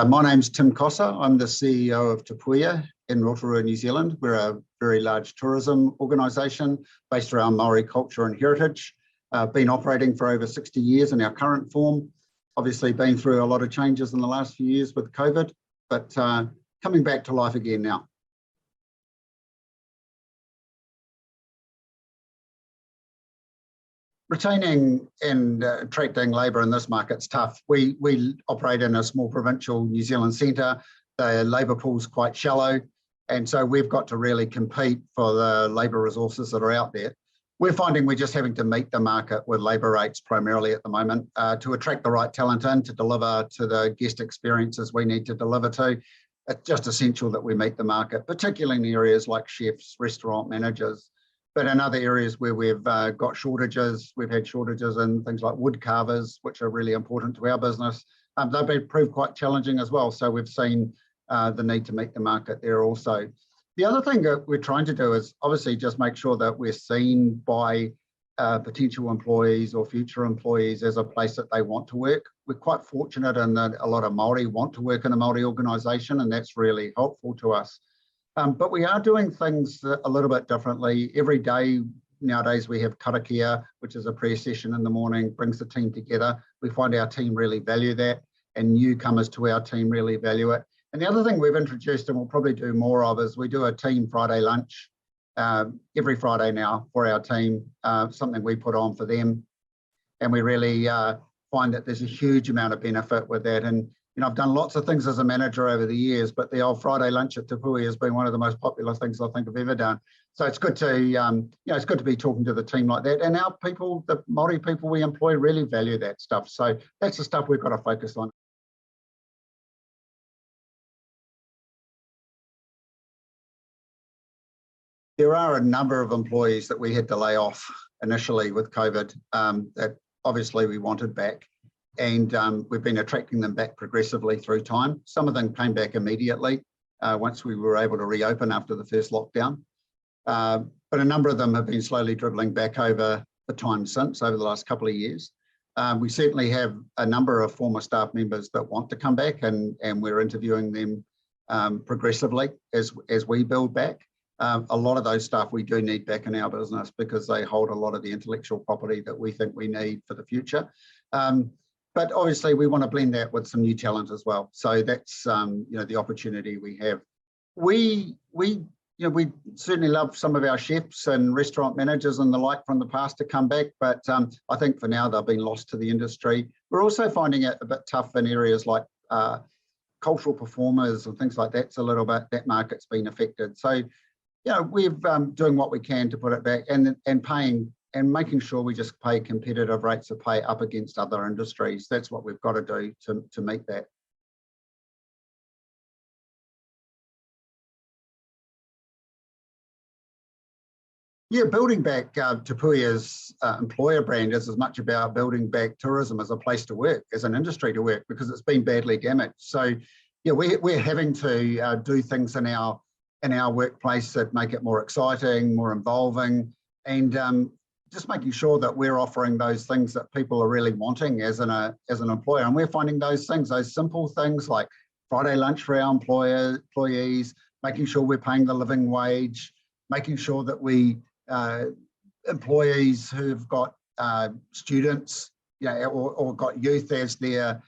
My name's Tim Cossar. I'm the CEO of Puia in Rotorua, New Zealand. We're a very large tourism organisation based around Maori culture and heritage. Been operating for over 60 years in our current form. Obviously been through a lot of changes in the last few years with COVID, but coming back to life again now. Retaining and attracting labour in this market's tough. We operate in a small provincial New Zealand centre. The labour pool's quite shallow, and so we've got to really compete for the labour resources that are out there. We're finding we're just having to meet the market with labour rates primarily at the moment to attract the right talent in, to deliver to the guest experiences we need to deliver to. It's just essential that we meet the market, particularly in areas like chefs, restaurant managers. But in other areas where we've got shortages, we've had shortages in things like wood carvers, which are really important to our business. They've been proved quite challenging as well. So we've seen the need to meet the market there also. The other thing that we're trying to do is obviously just make sure that we're seen by potential employees or future employees as a place that they want to work. We're quite fortunate in that a lot of Māori want to work in a Māori organisation, and that's really helpful to us. But we are doing things a little bit differently. Every day nowadays we have karakia, which is a prayer session in the morning, brings the team together. We find our team really value that, and newcomers to our team really value it. And the other thing we've introduced, and we'll probably do more of, is we do a team Friday lunch every Friday now for our team, something we put on for them. And we really find that there's a huge amount of benefit with that. And I've done lots of things as a manager over the years, but the old Friday lunch at Te Puia has been one of the most popular things I think I've ever done. So it's good to, it's good to be talking to the team like that. And our people, the Māori people we employ, really value that stuff. So that's the stuff we've got to focus on. There are a number of employees that we had to lay off initially with COVID that obviously we wanted back. And we've been attracting them back progressively through time. Some of them came back immediately once we were able to reopen after the first lockdown. But a number of them have been slowly dribbling back over the time since, over the last couple of years. We certainly have a number of former staff members that want to come back, and we're interviewing them progressively as we build back. A lot of those staff we do need back in our business because they hold a lot of the intellectual property that we think we need for the future. But obviously we want to blend that with some new talent as well. So that's the opportunity we have. We certainly love some of our chefs and restaurant managers and the like from the past to come back, but I think for now they've been lost to the industry. We're also finding it a bit tough in areas like cultural performers and things like that. It's a little bit, that market's been affected. So we're doing what we can to put it back and paying and making sure we just pay competitive rates of pay up against other industries. That's what we've got to do to meet that. Yeah, building back Te Puia's employer brand is as much about building back tourism as a place to work, as an industry to work, because it's been badly damaged. So yeah, we're having to do things in our workplace that make it more exciting, more involving, and just making sure that we're offering those things that people are really wanting as an employer. And we're finding those things, those simple things like Friday lunch for our employees, making sure we're paying the living wage, making sure that we employees who've got students, or got youth as their,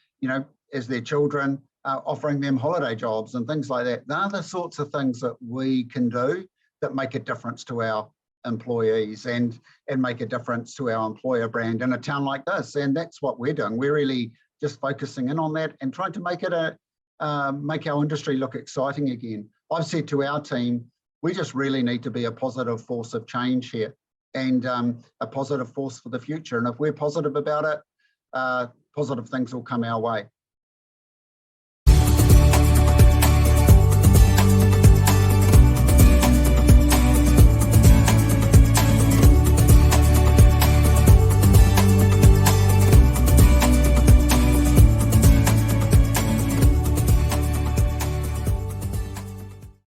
as their children, offering them holiday jobs and things like that. They're the sorts of things that we can do that make a difference to our employees and make a difference to our employer brand in a town like this. And that's what we're doing. We're really just focusing in on that and trying to make it make our industry look exciting again. I've said to our team, we just really need to be a positive force of change here and a positive force for the future. And if we're positive about it, positive things will come our way.